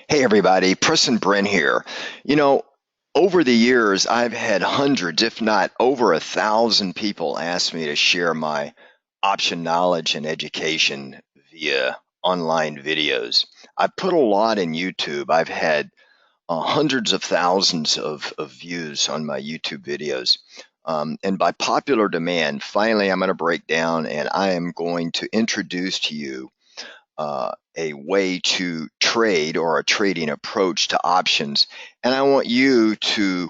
Hey everybody, Preston Brent here. You know, over the years, I've had hundreds, if not over 1,000 people ask me to share my option knowledge and education via online videos. I've put a lot in YouTube. I've had hundreds of thousands of views on my YouTube videos. And by popular demand, finally, I'm going to break down and I am going to introduce to you a way to trade or a trading approach to options. And I want you to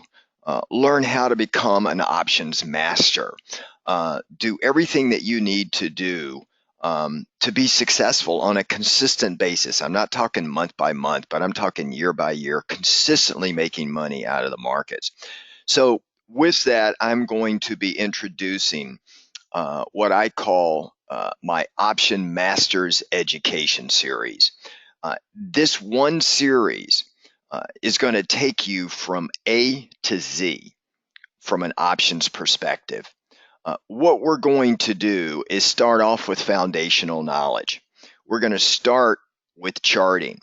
learn how to become an options master. Do everything that you need to do to be successful on a consistent basis. I'm not talking month by month, but I'm talking year by year, consistently making money out of the markets. So, with that, I'm going to be introducing what I call my Option Masters Education Series. This one series is going to take you from A to Z from an options perspective. What we're going to do is start off with foundational knowledge. We're going to start with charting.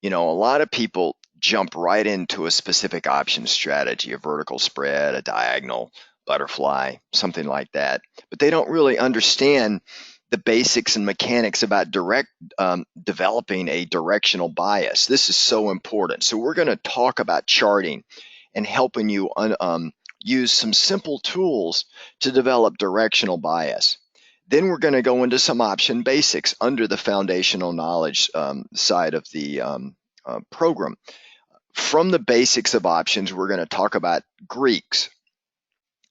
You know, a lot of people jump right into a specific option strategy, a vertical spread, a diagonal, butterfly, something like that. But they don't really understand the basics and mechanics about developing a directional bias. This is so important. So we're going to talk about charting and helping you use some simple tools to develop directional bias. Then we're going to go into some option basics under the foundational knowledge side of the program. From the basics of options, we're going to talk about Greeks,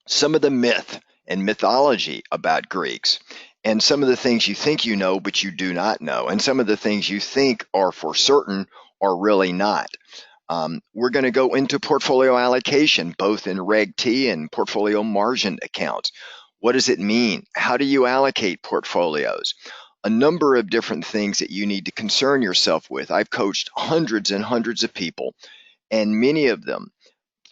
some of the myth and mythology about Greeks, and some of the things you think you know, but you do not know, and some of the things you think are for certain are really not. We're going to go into portfolio allocation, both in Reg-T and portfolio margin accounts. What does it mean? How do you allocate portfolios? A number of different things that you need to concern yourself with. I've coached hundreds and hundreds of people, and many of them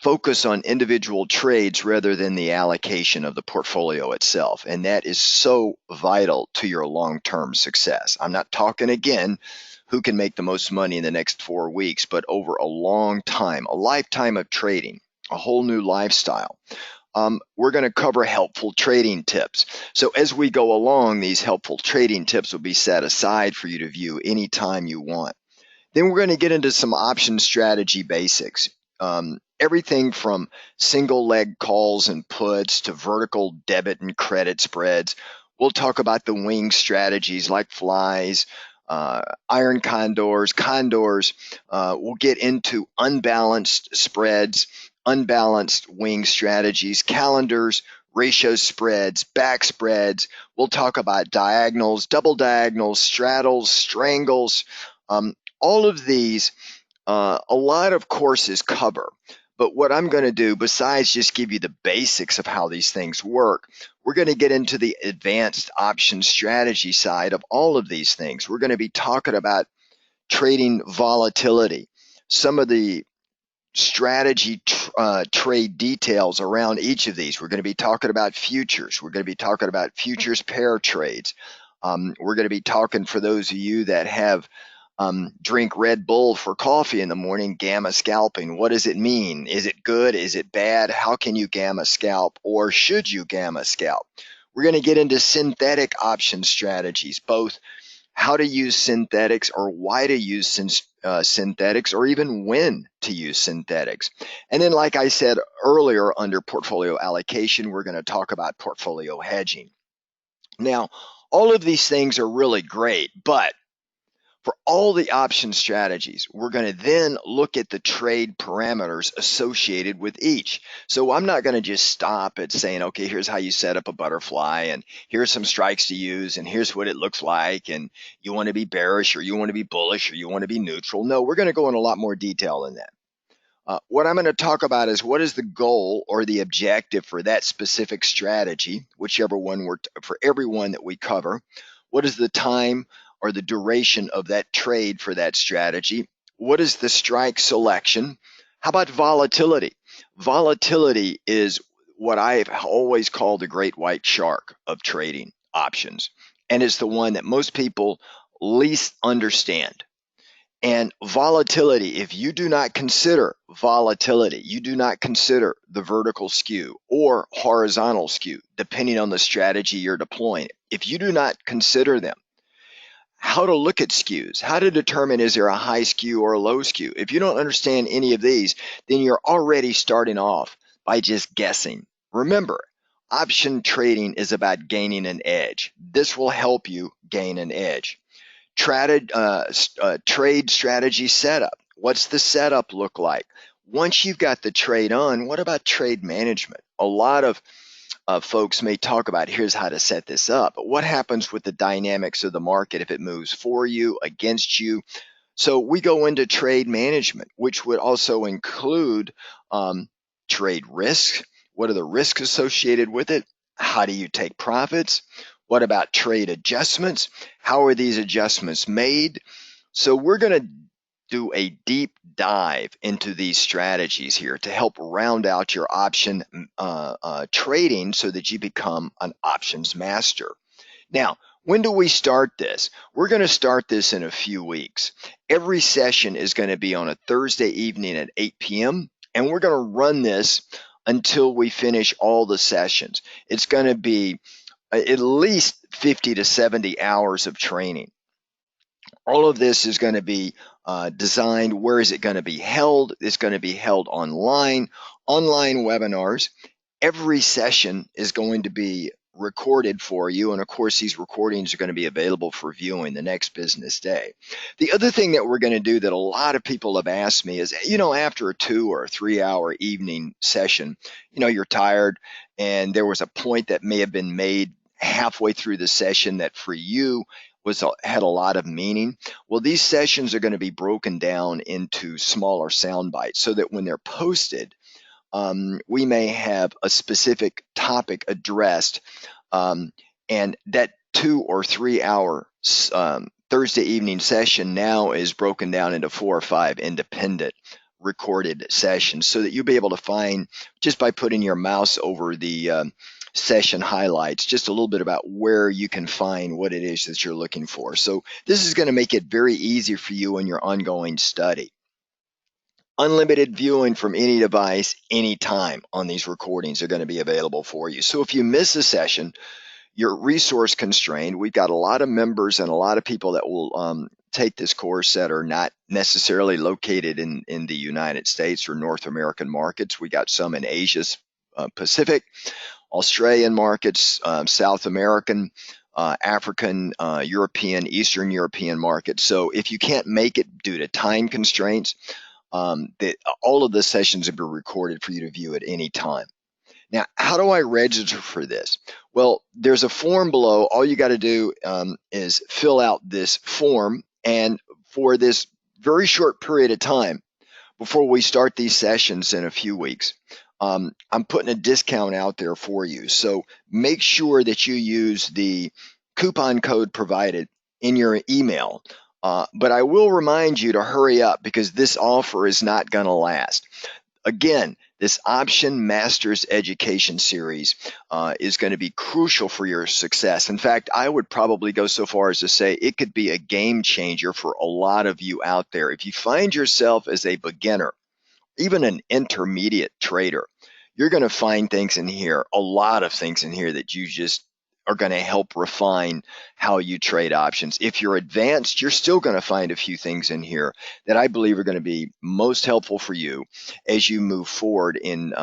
focus on individual trades rather than the allocation of the portfolio itself. And that is so vital to your long-term success. I'm not talking again who can make the most money in the next 4 weeks, but over a long time, a lifetime of trading, a whole new lifestyle. We're going to cover helpful trading tips. So as we go along, these helpful trading tips will be set aside for you to view anytime you want. Then we're going to get into some option strategy basics. Everything from single leg calls and puts to vertical debit and credit spreads. We'll talk about the wing strategies like flies, iron condors. We'll get into unbalanced spreads, unbalanced wing strategies, calendars, ratio spreads, back spreads. We'll talk about diagonals, double diagonals, straddles, strangles. All of these, a lot of courses cover. But what I'm going to do, besides just give you the basics of how these things work, we're going to get into the advanced option strategy side of all of these things. We're going to be talking about trading volatility, some of the strategy trade details around each of these. We're going to be talking about futures. We're going to be talking about futures pair trades. We're going to be talking, for those of you that have drink Red Bull for coffee in the morning, gamma scalping. What does it mean? Is it good? Is it bad? How can you gamma scalp, or should you gamma scalp? We're going to get into synthetic option strategies, both how to use synthetics or why to use synthetics, or even when to use synthetics. And then, like I said earlier, under portfolio allocation, we're going to talk about portfolio hedging. Now, all of these things are really great, but for all the option strategies, we're going to then look at the trade parameters associated with each. So I'm not going to just stop at saying, okay, here's how you set up a butterfly, and here's some strikes to use, and here's what it looks like, and you want to be bearish, or you want to be bullish, or you want to be neutral. No, we're going to go in a lot more detail than that. What I'm going to talk about is what is the goal or the objective for that specific strategy, whichever one for everyone that we cover. What is the time or the duration of that trade for that strategy? What is the strike selection? How about volatility? Volatility is what I've always called the great white shark of trading options, and it's the one that most people least understand. And volatility, if you do not consider volatility, you do not consider the vertical skew or horizontal skew, depending on the strategy you're deploying. If you do not consider them, how to look at skews, how to determine is there a high skew or a low skew. If you don't understand any of these, then you're already starting off by just guessing. Remember, option trading is about gaining an edge. This will help you gain an edge. Trade strategy setup. What's the setup look like? Once you've got the trade on, what about trade management? A lot of folks may talk about here's how to set this up, but what happens with the dynamics of the market if it moves for you, against you? So we go into trade management, which would also include trade risks. What are the risks associated with it? How do you take profits? What about trade adjustments? How are these adjustments made? So we're going to do a deep dive into these strategies here to help round out your option trading so that you become an options master. Now, when do we start this? We're going to start this in a few weeks. Every session is going to be on a Thursday evening at 8 p.m., and we're going to run this until we finish all the sessions. It's going to be at least 50 to 70 hours of training. All of this is going to be designed. Where is it going to be held? It's going to be held online webinars. Every session is going to be recorded for you, and of course these recordings are going to be available for viewing the next business day. The other thing that we're going to do that a lot of people have asked me is, after a 2 or 3 hour evening session, you're tired, and there was a point that may have been made halfway through the session that for you had a lot of meaning. Well, these sessions are going to be broken down into smaller sound bites so that when they're posted, we may have a specific topic addressed, and that 2 or 3 hour Thursday evening session now is broken down into 4 or 5 independent recorded sessions so that you'll be able to find, just by putting your mouse over the session highlights, just a little bit about where you can find what it is that you're looking for. So this is going to make it very easy for you in your ongoing study. Unlimited viewing from any device, anytime on these recordings are going to be available for you. So if you miss a session, you're resource constrained. We've got a lot of members and a lot of people that will take this course that are not necessarily located in the United States or North American markets. We got some in Asia Pacific, Australian markets, South American, African, European, Eastern European markets. So if you can't make it due to time constraints, all of the sessions will be recorded for you to view at any time. Now, how do I register for this? Well, there's a form below. All you got to do is fill out this form, and for this very short period of time before we start these sessions in a few weeks, I'm putting a discount out there for you. So make sure that you use the coupon code provided in your email. But I will remind you to hurry up because this offer is not going to last. Again, this Option Masters Education Series is going to be crucial for your success. In fact, I would probably go so far as to say it could be a game changer for a lot of you out there. If you find yourself as a beginner, even an intermediate trader, you're going to find things in here, a lot of things in here that you just are going to help refine how you trade options. If you're advanced, you're still going to find a few things in here that I believe are going to be most helpful for you as you move forward in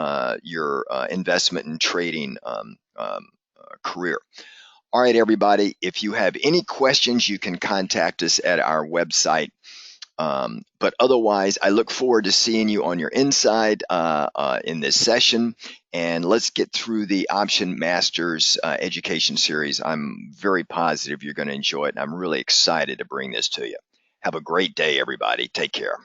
your investment and trading career. All right, everybody, if you have any questions, you can contact us at our website. But otherwise, I look forward to seeing you on your inside in this session. And let's get through the Option Masters Education Series. I'm very positive you're going to enjoy it, and I'm really excited to bring this to you. Have a great day, everybody. Take care.